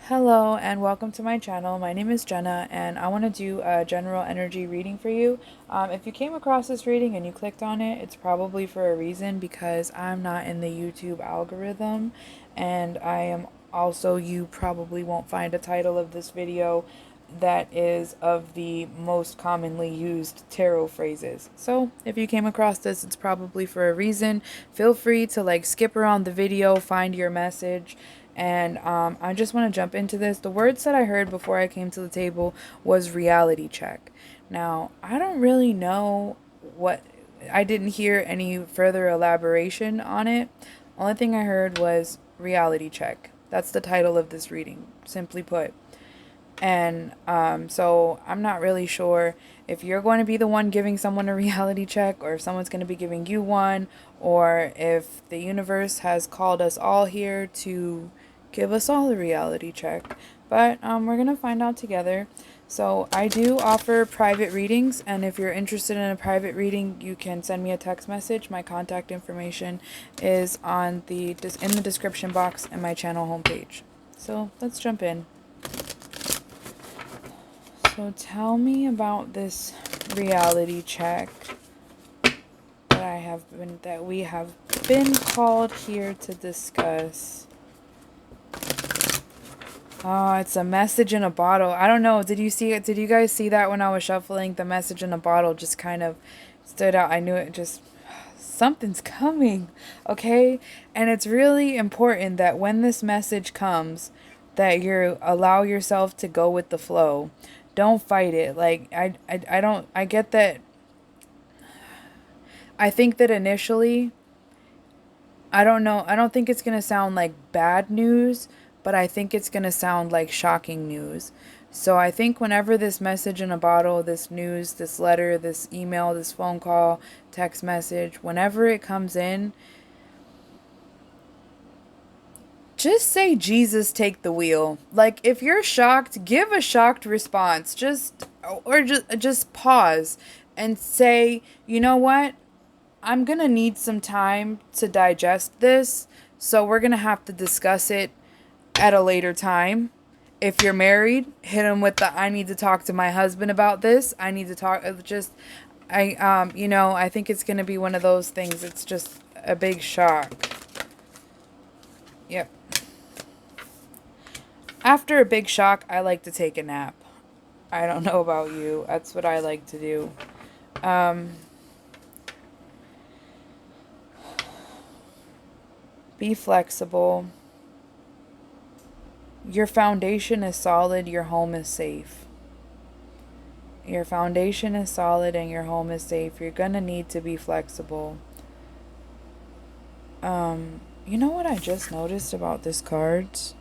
Hello and welcome to my channel. My name is Jenna and I want to do a general energy reading for you. If you came across this reading and you clicked on it, it's probably for a reason because I'm not in the YouTube algorithm, and I am also, you probably won't find a title of this video that is of the most commonly used tarot phrases. So if you came across this, it's probably for a reason. Feel free to skip around the video, find your message. And I just want to jump into this. The words that I heard before I came to the table was reality check. Now, I don't really know what, I didn't hear any further elaboration on it. Only thing I heard was reality check. That's the title of this reading, simply put. And so I'm not really sure if you're going to be the one giving someone a reality check, or if someone's going to be giving you one, or if the universe has called us all here to give us all a reality check. But we're going to find out together. So I do offer private readings, and if you're interested in a private reading, you can send me a text message. My contact information is in the description box and my channel homepage. So let's jump in. So tell me about this reality check that we have been called here to discuss. Oh, it's a message in a bottle. I don't know. Did you see it? Did you guys see that when I was shuffling? The message in a bottle just kind of stood out. I knew it just, something's coming, okay? And it's really important that when this message comes, that you allow yourself to go with the flow. Don't fight it. I get that. I think that initially, I don't know, I don't think it's going to sound like bad news, but I think it's going to sound like shocking news. So I think whenever this message in a bottle, this news, this letter, this email, this phone call, text message, whenever it comes in, just say, Jesus, take the wheel. Like, if you're shocked, give a shocked response. Just pause and say, you know what? I'm going to need some time to digest this. So we're going to have to discuss it at a later time. If you're married, hit them with the, I need to talk to my husband about this. I need to talk, I think it's going to be one of those things. It's just a big shock. Yep. After a big shock, I like to take a nap. I don't know about you. That's what I like to do. Be flexible. Your foundation is solid. Your home is safe. Your foundation is solid and your home is safe. You're going to need to be flexible. You know what I just noticed about this cards?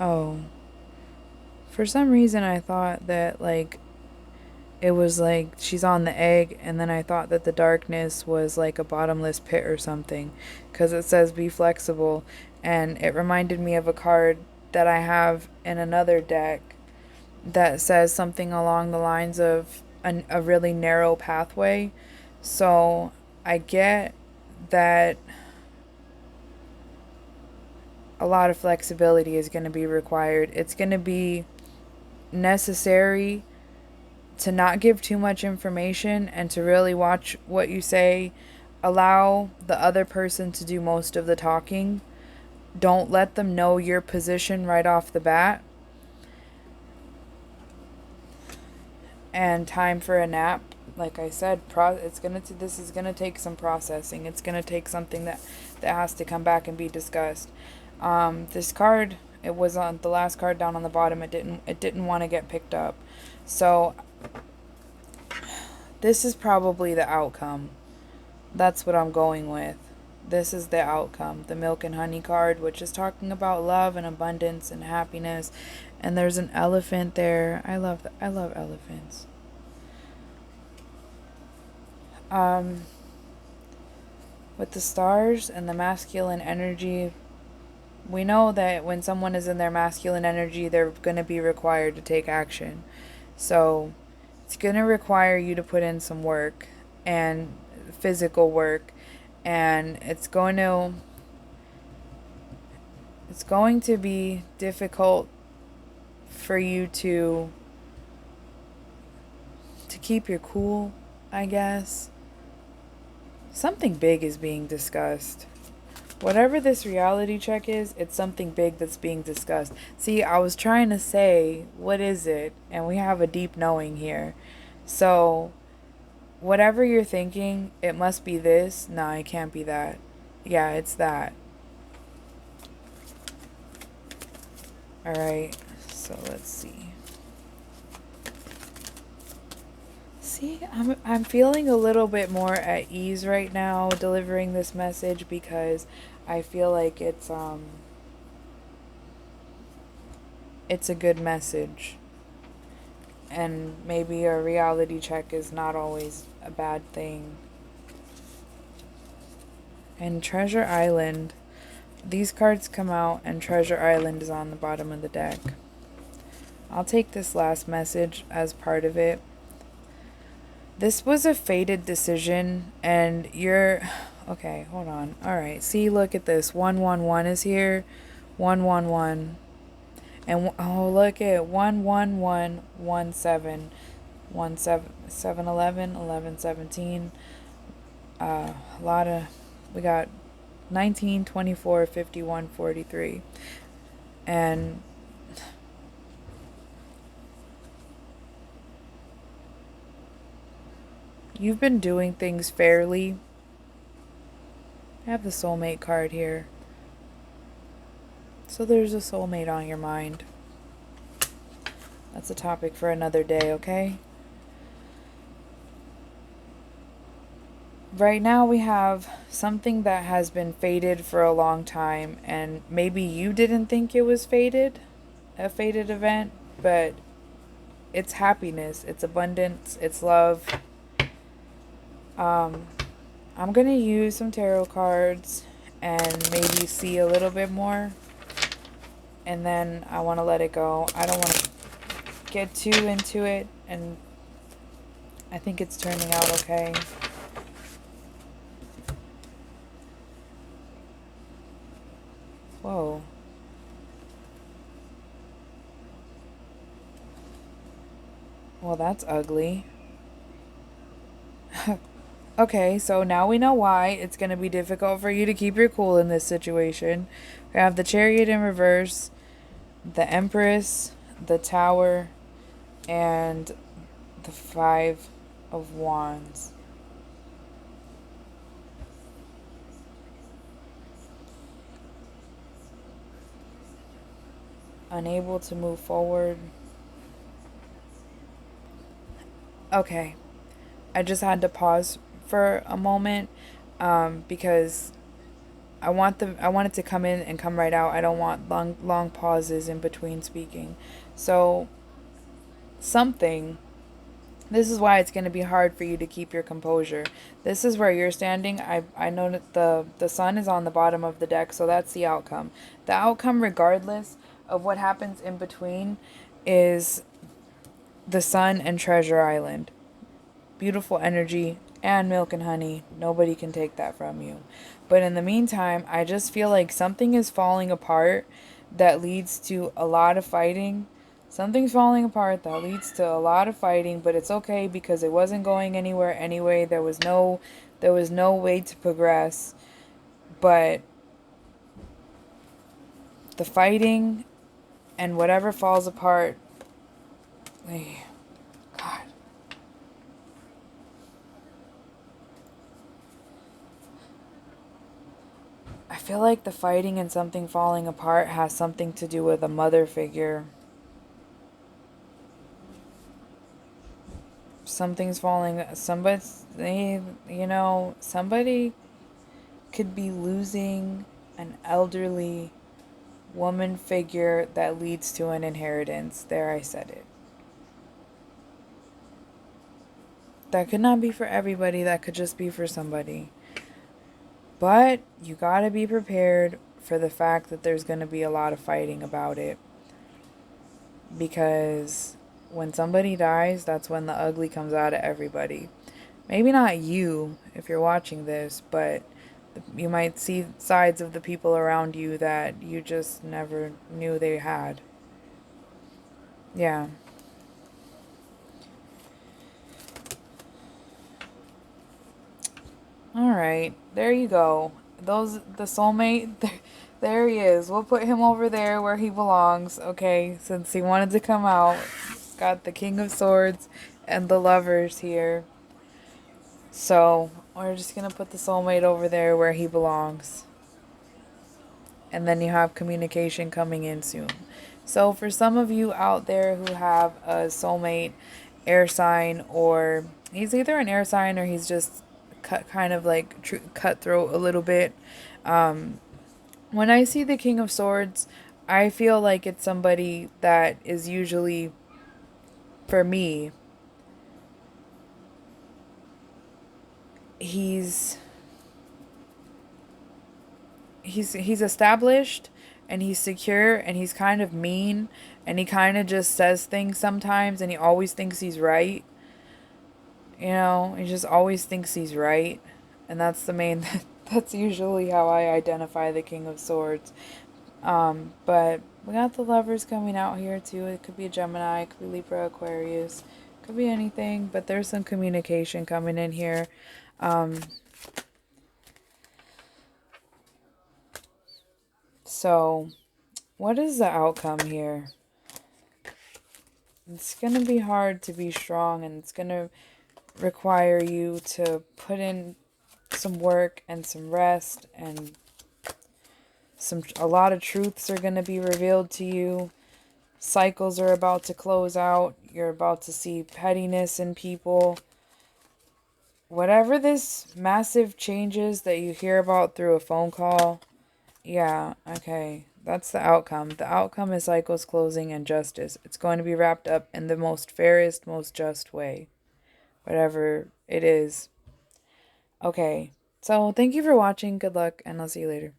Oh. For some reason I thought that it was like she's on the egg, and then I thought that the darkness was like a bottomless pit or something, because it says be flexible, and it reminded me of a card that I have in another deck that says something along the lines of a really narrow pathway. So I get that a lot of flexibility is going to be required. It's going to be necessary to not give too much information and to really watch what you say. Allow the other person to do most of the talking. Don't let them know your position right off the bat. And time for a nap. Like I said, this is gonna take some processing. It's gonna take something that has to come back and be discussed. This card, it was on the last card down on the bottom. It didn't want to get picked up. So this is probably the outcome. That's what I'm going with. This is the outcome. The Milk and Honey card, which is talking about love and abundance and happiness. And there's an elephant there. I love elephants. With the stars and the masculine energy, we know that when someone is in their masculine energy, they're going to be required to take action. So it's going to require you to put in some work, and physical work, and it's going to It's going to be difficult for you to keep your cool, I guess. Something big is being discussed. Whatever this reality check is, it's something big that's being discussed. See, I was trying to say, what is it? And we have a deep knowing here. So, whatever you're thinking, it must be this. No, it can't be that. Yeah, it's that. Alright, so let's see. See, I'm feeling a little bit more at ease right now delivering this message because I feel like it's a good message. And maybe a reality check is not always a bad thing. And Treasure Island. These cards come out and Treasure Island is on the bottom of the deck. I'll take this last message as part of it. This was a fated decision and you're... Okay, hold on. Alright, see, look at this. 111 is here. 111. And oh, look at 11117. 711, 1117. A lot of... We got 19, 24, 51, 43. And you've been doing things fairly. I have the soulmate card here. So there's a soulmate on your mind. That's a topic for another day, okay? Right now we have something that has been fated for a long time, and maybe you didn't think it was fated, a fated event, but it's happiness, it's abundance, it's love. I'm gonna use some tarot cards and maybe see a little bit more, and then I want to let it go. I don't want to get too into it, and I think it's turning out okay. Whoa. Well, that's ugly. Okay, so now we know why it's going to be difficult for you to keep your cool in this situation. We have the Chariot in reverse, the Empress, the Tower, and the Five of Wands. Unable to move forward. Okay, I just had to pause for a moment because I want it to come in and come right out. I don't want long pauses in between speaking. So this is why it's going to be hard for you to keep your composure. This is where you're standing. I know that the sun is on the bottom of the deck, so that's the outcome. The outcome, regardless of what happens in between, is the sun and Treasure Island. Beautiful energy and milk and honey. Nobody can take that from you. But in the meantime, I just feel like something is falling apart that leads to a lot of fighting. Something's falling apart that leads to a lot of fighting, but it's okay because it wasn't going anywhere anyway. There was no way to progress. But the fighting and whatever falls apart, God. I feel like the fighting and something falling apart has something to do with a mother figure. Something's falling. Somebody could be losing an elderly woman figure that leads to an inheritance. There, I said it. That could not be for everybody. That could just be for somebody. But you gotta be prepared for the fact that there's gonna be a lot of fighting about it. Because when somebody dies, that's when the ugly comes out of everybody. Maybe not you, if you're watching this, but You might see sides of the people around you that you just never knew they had. Yeah. All right. There you go. The soulmate, there he is. We'll put him over there where he belongs, okay? Since he wanted to come out. Got the King of Swords and the Lovers here. So, we're just going to put the soulmate over there where he belongs. And then you have communication coming in soon. So for some of you out there who have a soulmate air sign, or he's either an air sign or he's just kind of like cutthroat a little bit. When I see the King of Swords, I feel like it's somebody that is usually, for me, he's he's established and he's secure and he's kind of mean and he kind of just says things sometimes and he always thinks he's right. You know, he just always thinks he's right. And that's the main that's usually how I identify the King of Swords. But we got the Lovers coming out here too. It could be a Gemini, it could be Libra, Aquarius, could be anything, but there's some communication coming in here. So what is the outcome here? It's going to be hard to be strong, and it's going to require you to put in some work and some rest, and a lot of truths are going to be revealed to you. Cycles are about to close out. You're about to see pettiness in people. Whatever this massive changes that you hear about through a phone call, yeah, okay. That's the outcome. The outcome is cycles closing and justice. It's going to be wrapped up in the most fairest, most just way. Whatever it is. Okay. So thank you for watching. Good luck, and I'll see you later.